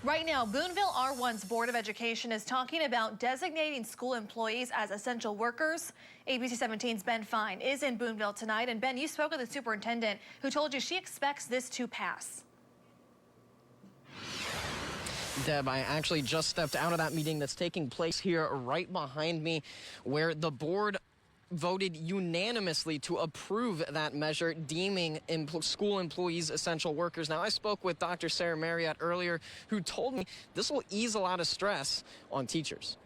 Right now, Boonville R1's Board of Education is talking about designating school employees as essential workers. ABC 17's Ben Fine is in Boonville tonight. And Ben, you spoke with the superintendent who told you she expects this to pass. Deb, I actually just stepped out of that meeting that's taking place here right behind me, where the board voted unanimously to approve that measure, deeming school employees essential workers. Now, I spoke with Dr. Sarah Marriott earlier, who told me this will ease a lot of stress on teachers.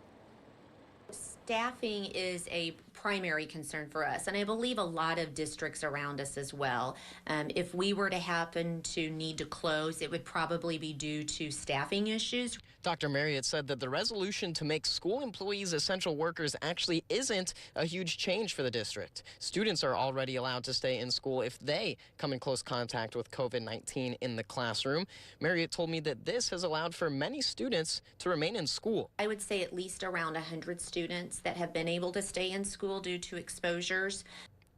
Staffing is a primary concern for us, and I believe a lot of districts around us as well. If we were to happen to need to close, it would probably be due to staffing issues. Dr. Marriott said that the resolution to make school employees essential workers actually isn't a huge change for the district. Students are already allowed to stay in school if they come in close contact with COVID-19 in the classroom. Marriott told me that this has allowed for many students to remain in school. I would say at least around 100 students that have been able to stay in school due to exposures.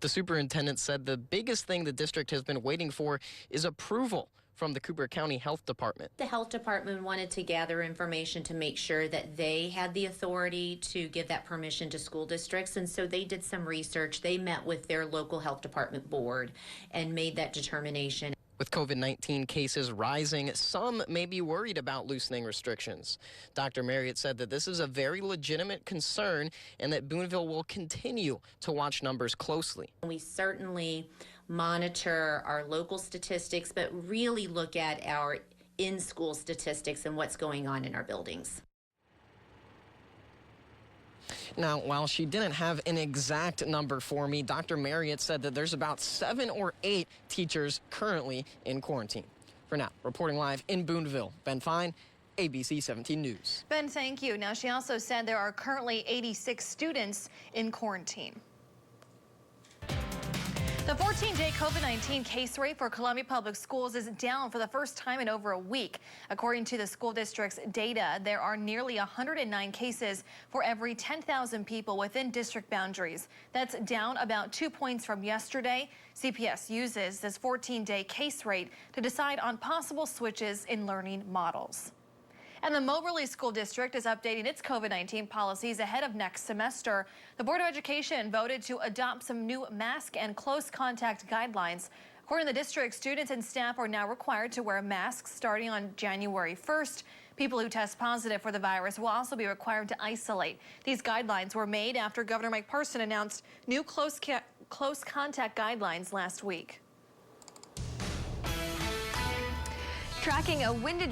The superintendent said the biggest thing the district has been waiting for is approval from the Cooper County Health Department. The health department wanted to gather information to make sure that they had the authority to give that permission to school districts, and so they did some research. They met with their local health department board and made that determination. With COVID-19 cases rising, some may be worried about loosening restrictions. Dr. Marriott said that this is a very legitimate concern and that Boonville will continue to watch numbers closely. We certainly monitor our local statistics, but really look at our in-school statistics and what's going on in our buildings. Now, while she didn't have an exact number for me, Dr. Marriott said that there's about 7 or 8 teachers currently in quarantine. For now, reporting live in Boonville, Ben Fine, ABC 17 News. Ben, thank you. Now, she also said there are currently 86 students in quarantine. The 14-day COVID-19 case rate for Columbia Public Schools is down for the first time in over a week. According to the school district's data, there are nearly 109 cases for every 10,000 people within district boundaries. That's down about 2 points from yesterday. CPS uses this 14-day case rate to decide on possible switches in learning models. And the Moberly School District is updating its COVID-19 policies ahead of next semester. The Board of Education voted to adopt some new mask and close contact guidelines. According to the district, students and staff are now required to wear masks starting on January 1st. People who test positive for the virus will also be required to isolate. These guidelines were made after Governor Mike Parson announced new close contact guidelines last week. Tracking a winded